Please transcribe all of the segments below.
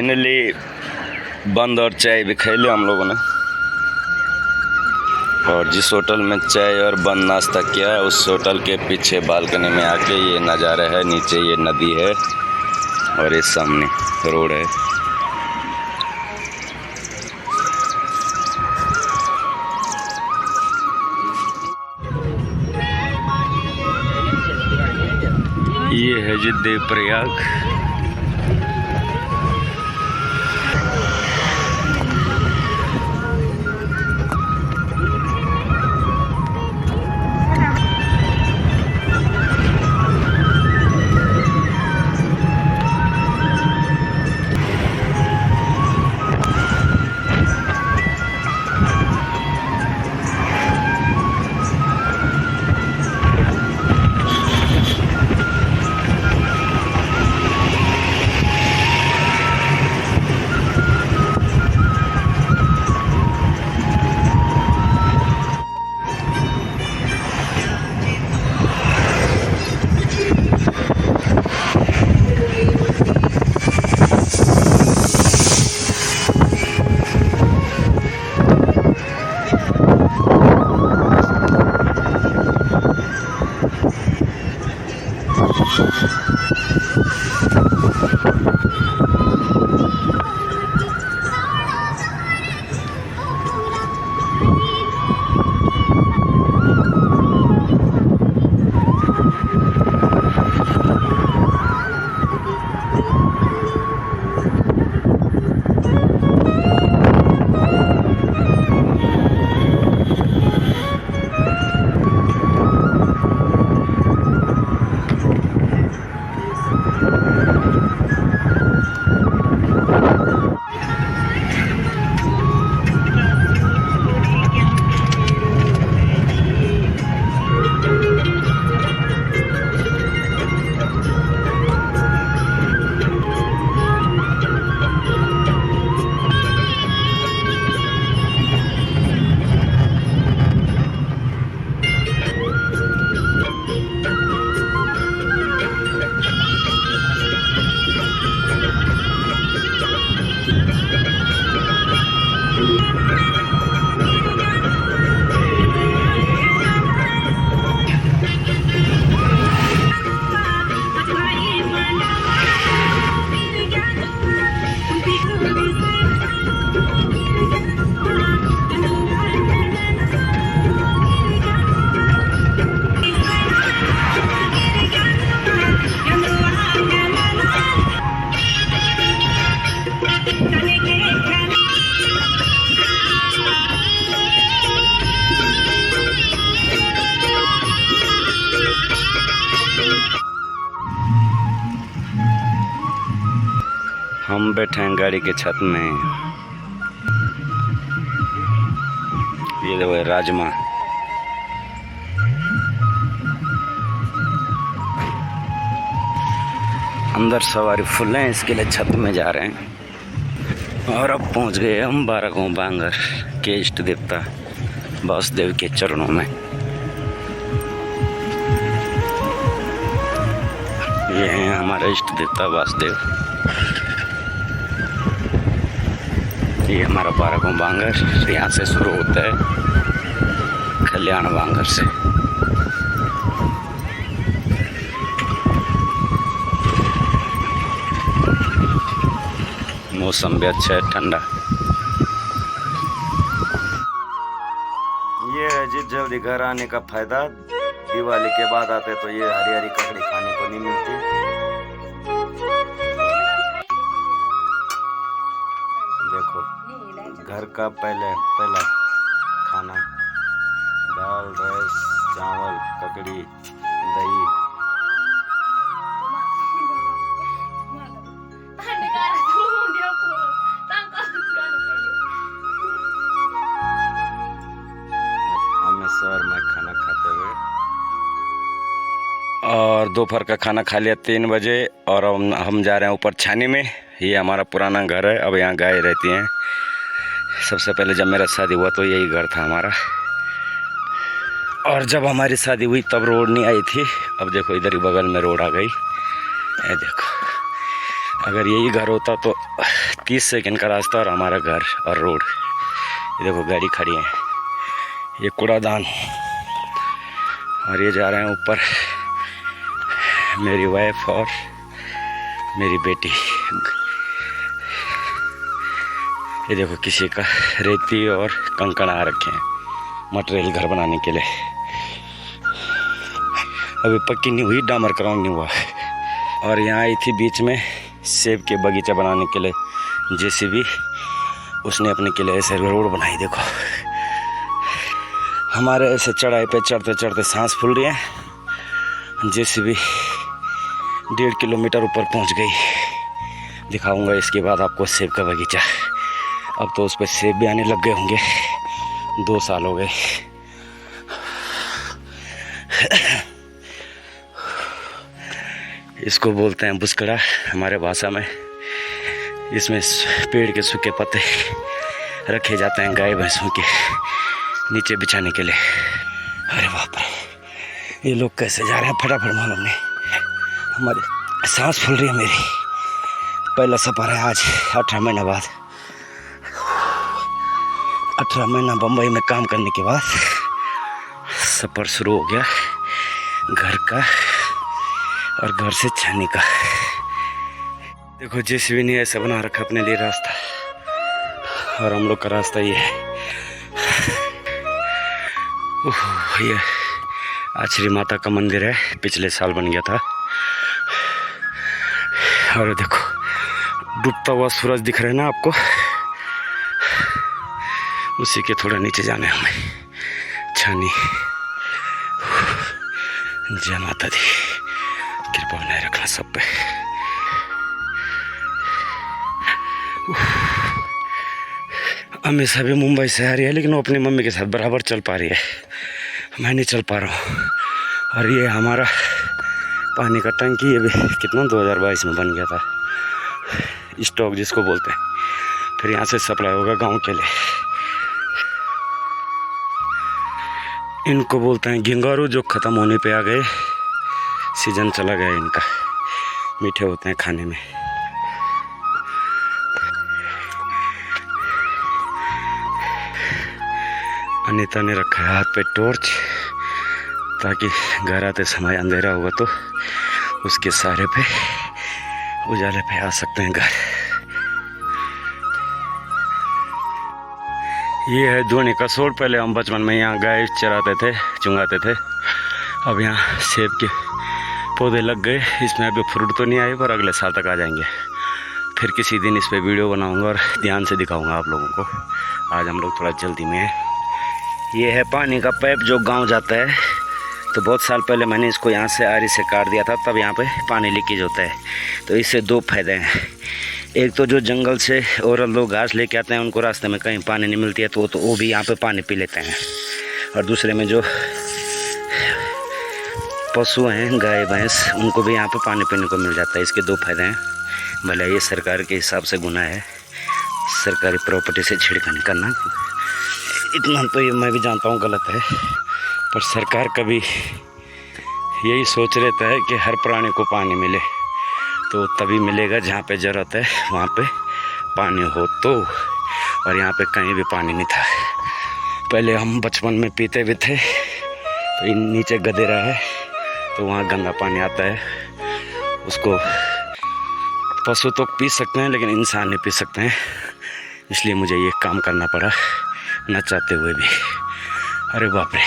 Finally बंद और चाय भी खा लिया हम लोगों ने। और जिस होटल में चाय और बंद नाश्ता किया उस होटल के पीछे बालकनी में आके ये नज़ारा है। नीचे ये नदी है और ये सामने रोड है। ये है जी देवप्रयाग। हम बैठे हैं गाड़ी के छत में। ये देखो राजमा। अंदर सवारी फुल है, इसके लिए छत में जा रहे हैं। और अब पहुंच गए हम 12 गांव बांगर के इष्ट देवता वासुदेव के चरणों में। ये हैं हमारे इष्ट देवता वासुदेव। ये हमारा 12 गांव बांगर यहाँ से शुरू होता है कल्याण बांगर से। मौसम भी अच्छा है, ठंडा। ये है जी जल्दी घर आने का फायदा। दिवाली के बाद आते तो ये हरी हरी ककड़ी खाने को नहीं मिलती। देखो घर का पहला खाना, दाल, राइस, चावल, ककड़ी, दही। अमृतसर में खाना खाते हुए और दोपहर का खाना खा लिया 3 बजे। और हम जा रहे हैं ऊपर छानी में। ये हमारा पुराना घर है, अब यहाँ गाय रहती हैं। सबसे पहले जब मेरा शादी हुआ तो यही घर था हमारा। और जब हमारी शादी हुई तब रोड नहीं आई थी। अब देखो इधर ही बगल में रोड आ गई। ये देखो अगर यही घर होता तो 30 सेकंड का रास्ता और हमारा घर और रोड। ये देखो गाड़ी खड़ी है, ये कूड़ादान। और ये जा रहे हैं ऊपर मेरी वाइफ और मेरी बेटी। ये देखो किसी का रेती और कंकड़ आ रखे हैं मटेरियल घर बनाने के लिए। अभी पक्की नहीं हुई, डामर ग्राउंड नहीं हुआ। और यहाँ आई थी बीच में सेब के बगीचा बनाने के लिए जेसीबी, उसने अपने के लिए ऐसे रोड बनाई। देखो हमारे ऐसे चढ़ाई पे चढ़ते चढ़ते सांस फूल रही है। जेसीबी 1.5 किलोमीटर ऊपर पहुंच गई। दिखाऊंगा इसके बाद आपको सेब का बगीचा। अब तो उस पर सेब भी आने लग गए होंगे, 2 साल हो गए। इसको बोलते हैं बुस्कड़ा हमारे भाषा में। इसमें पेड़ के सूखे पत्ते रखे जाते हैं गाय भैंसों के नीचे बिछाने के लिए। अरे बाप रे, ये लोग कैसे जा रहे हैं फटाफट मालूम नहीं। हमारी सांस फूल रही है मेरी। पहला सफ़र है आज 18 महीना बाद। 18 महीना बम्बई में काम करने के बाद सफ़र शुरू हो गया घर का और घर से छानी का। देखो जेसीबी ने ऐसा बना रखा अपने लिए रास्ता, और हम लोग का रास्ता ये है। ये आचरी माता का मंदिर है, पिछले साल बन गया था। और देखो डूबता हुआ सूरज दिख रहा है ना आपको, उसी के थोड़ा नीचे जाना है हमें छानी। जय माता दी, कृपा बनाए रखना सब पे। अम्मी सभी मुंबई से आ रही है, लेकिन वो अपनी मम्मी के साथ बराबर चल पा रही है, मैं नहीं चल पा रहा हूँ। और ये हमारा पानी का टंकी, ये भी कितना 2022 में बन गया था, स्टॉक जिसको बोलते हैं। फिर यहाँ से सप्लाई होगा गांव के लिए। इनको बोलते हैं घिंगारू, जो ख़त्म होने पे आ गए, सीजन चला गया इनका। मीठे होते हैं खाने में। अनीता ने रखा है हाथ पे टॉर्च, ताकि घर आते समय अंधेरा होगा तो उसके सहारे पे उजाले पे आ सकते हैं घर। ये है धोनी का सोड़। पहले हम बचपन में यहाँ गाय चराते थे, चुंगाते थे। अब यहाँ सेब के पौधे लग गए। इसमें अभी फ्रूट तो नहीं आए, पर अगले साल तक आ जाएंगे। फिर किसी दिन इस पे वीडियो बनाऊंगा और ध्यान से दिखाऊंगा आप लोगों को। आज हम लोग थोड़ा जल्दी में हैं। ये है पानी का पाइप जो गांव जाता है। तो बहुत साल पहले मैंने इसको यहाँ से आरी से काट दिया था, तब यहाँ पे पानी लीकेज होता है। तो इससे 2 फायदे हैं। एक तो जो जंगल से और लोग घास लेके आते हैं, उनको रास्ते में कहीं पानी नहीं मिलती है, तो वो भी यहाँ पे पानी पी लेते हैं। और दूसरे में जो पशु हैं, गाय भैंस, उनको भी यहाँ पे पानी पीने को मिल जाता है। इसके 2 फायदे हैं। भले ये सरकार के हिसाब से गुनाह है सरकारी प्रॉपर्टी से छिड़कानी करना, इतना तो ये मैं भी जानता हूँ गलत है। पर सरकार कभी यही सोच रहता है कि हर प्राणी को पानी मिले, तो तभी मिलेगा जहाँ पे ज़रूरत है वहाँ पे पानी हो तो। और यहाँ पे कहीं भी पानी नहीं था। पहले हम बचपन में पीते भी थे, तो नीचे गदेरा है, तो वहाँ गंदा पानी आता है। उसको पशु तो पी सकते हैं, लेकिन इंसान नहीं पी सकते हैं। इसलिए मुझे ये काम करना पड़ा, न चाहते हुए भी। अरे बाप रे,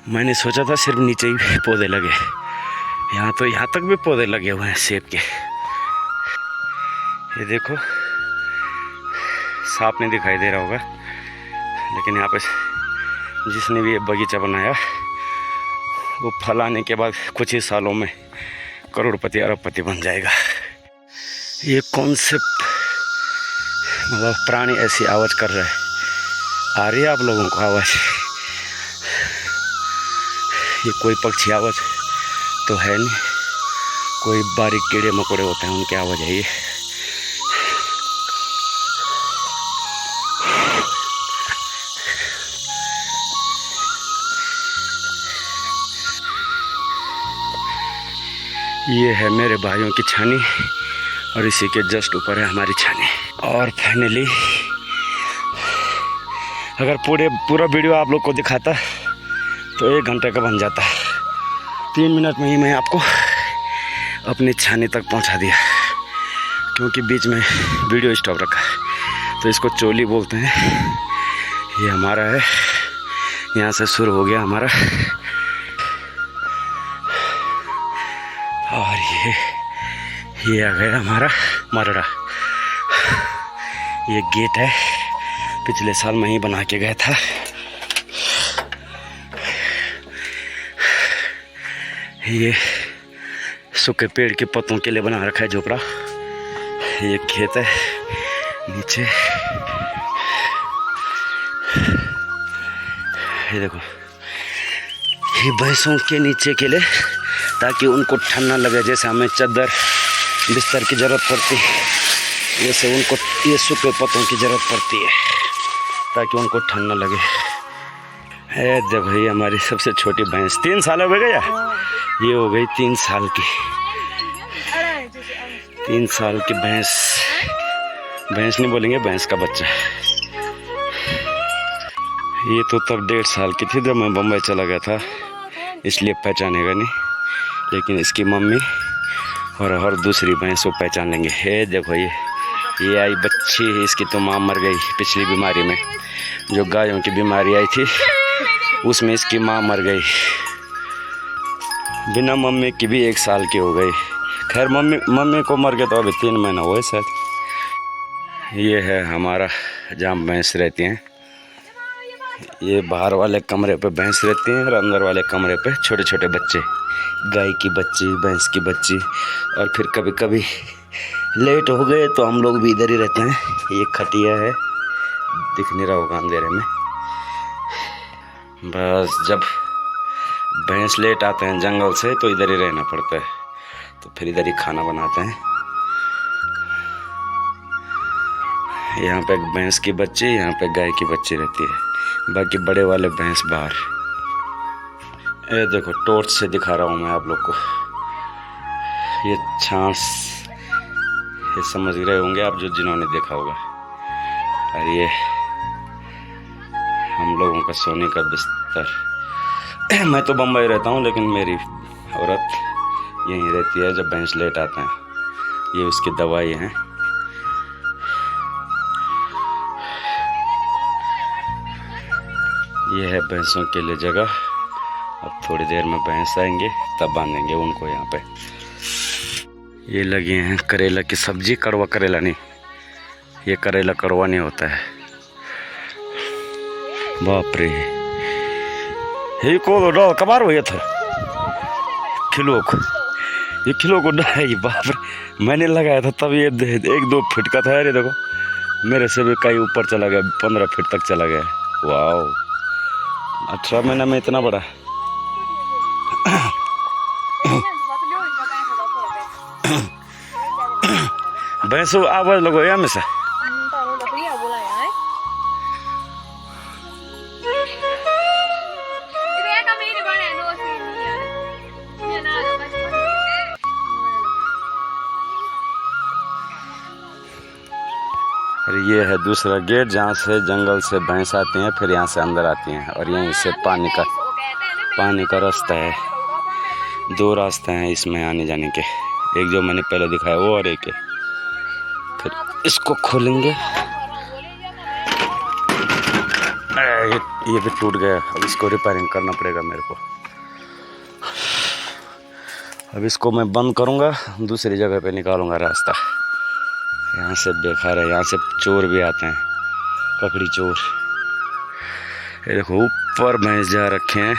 मैंने सोचा था सिर्फ नीचे ही पौधे लगे, यहाँ तो यहाँ तक भी पौधे लगे हुए हैं सेब के। ये देखो, साफ नहीं दिखाई दे रहा होगा, लेकिन यहाँ पे जिसने भी ये बगीचा बनाया, वो फलाने के बाद कुछ ही सालों में करोड़पति अरबपति बन जाएगा। ये कौन से मतलब प्राणी ऐसी आवाज़ कर रहा है? आ रही है आप लोगों को आवाज़? ये कोई पक्षी आवाज़ तो है नहीं, कोई बारीक कीड़े मकोड़े होते हैं, उनकी आवाज़ है ये। ये है मेरे भाइयों की छानी, और इसी के जस्ट ऊपर है हमारी छानी। और फाइनली अगर पूरा वीडियो आप लोग को दिखाता तो 1 घंटे का बन जाता। 3 मिनट में ही मैं आपको अपनी छानी तक पहुंचा दिया, क्योंकि बीच में वीडियो स्टॉप रखा। तो इसको चोली बोलते हैं। ये हमारा है, यहाँ से शुरू हो गया हमारा। और ये आ गया हमारा मरड़ा। ये गेट है, पिछले साल मैं ही बना के गया था। ये सूखे पेड़ के पत्तों के लिए बना रखा है झोपड़ा। ये खेत है नीचे, ये देखो, ये भैंसों के नीचे के लिए, ताकि उनको ठंड ना लगे। जैसे हमें चादर बिस्तर की ज़रूरत पड़ती है, जैसे उनको ये सूखे पत्तों की ज़रूरत पड़ती है, ताकि उनको ठंड ना लगे। है देखो, ये हमारी सबसे छोटी भैंस 3 साल हो गया। ये हो गई 3 साल की, 3 साल की भैंस। भैंस नहीं बोलेंगे, भैंस का बच्चा। ये तो तब 1.5 साल की थी जब मैं बम्बई चला गया था, इसलिए पहचानेगा नहीं, लेकिन इसकी मम्मी और हर दूसरी भैंस को पहचान लेंगे। हे देखो, ये आई बच्ची, इसकी तो माँ मर गई पिछली बीमारी में। जो गायों की बीमारी आई थी उसमें इसकी माँ मर गई, बिना मम्मी की भी 1 साल की हो गई। खैर मम्मी को मर गया तो अभी 3 महीना हुआ है शायद। ये है हमारा जहाँ भैंस रहती हैं। ये बाहर वाले कमरे पे भैंस रहती हैं और अंदर वाले कमरे पे छोटे छोटे बच्चे, गाय की बच्ची, भैंस की बच्ची। और फिर कभी कभी लेट हो गए तो हम लोग भी इधर ही रहते हैं। ये खटिया है, दिख नहीं रहा होगा अंधेरे में। बस जब भैंस लेट आते हैं जंगल से तो इधर ही रहना पड़ता है, तो फिर इधर ही खाना बनाते हैं। यहाँ पे भैंस की बच्ची, यहाँ पे गाय की बच्ची रहती है, बाकी बड़े वाले भैंस बाहर। ये देखो, टॉर्च से दिखा रहा हूँ मैं आप लोग को। ये छाछ, ये समझ रहे होंगे आप जो जिन्होंने देखा होगा। और ये हम लोगों का सोने का बिस्तर। मैं तो बम्बई रहता हूँ, लेकिन मेरी औरत यहीं रहती है जब भैंस लेट आते हैं। ये उसकी दवाई है। ये है भैंसों के लिए जगह। अब थोड़ी देर में भैंस आएंगे तब बांधेंगे उनको यहाँ पे। ये लगे हैं करेला की सब्जी, कड़वा करेला नहीं, ये करेला कड़वा नहीं होता है। बाप रे, ये को डाल कबार हुआ था किलो को, ये किलो को डाल। बाप रे, मैंने लगाया था तब ये 1-2 फीट का था। ये देखो, मेरे से भी कई ऊपर चला गया, 15 फीट तक चला गया। वाह, 18 महीना में इतना बड़ा। भैंसो आवाज लगो या में से। और ये है दूसरा गेट, जहाँ से जंगल से भैंस आती हैं, फिर यहाँ से अंदर आती हैं। और यहीं से पानी का रास्ता है। 2 रास्ते हैं इसमें आने जाने के, एक जो मैंने पहले दिखाया वो, और एक है। फिर इसको खोलेंगे। ये भी टूट गया, अब इसको रिपेयरिंग करना पड़ेगा मेरे को। अब इसको मैं बंद करूँगा, दूसरी जगह पे निकालूंगा रास्ता। यहाँ से बेकार है, यहाँ से चोर भी आते हैं, ककड़ी चोर। ये देखो, ऊपर भैंस जा रखे हैं,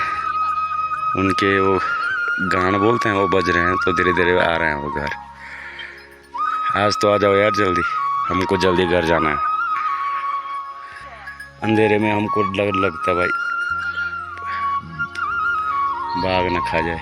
उनके वो गान बोलते हैं, वो बज रहे हैं, तो धीरे धीरे आ रहे हैं वो घर। आज तो आ जाओ यार जल्दी, हमको जल्दी घर जाना है। अंधेरे में हमको डर लगता भाई, बाघ न खा जाए।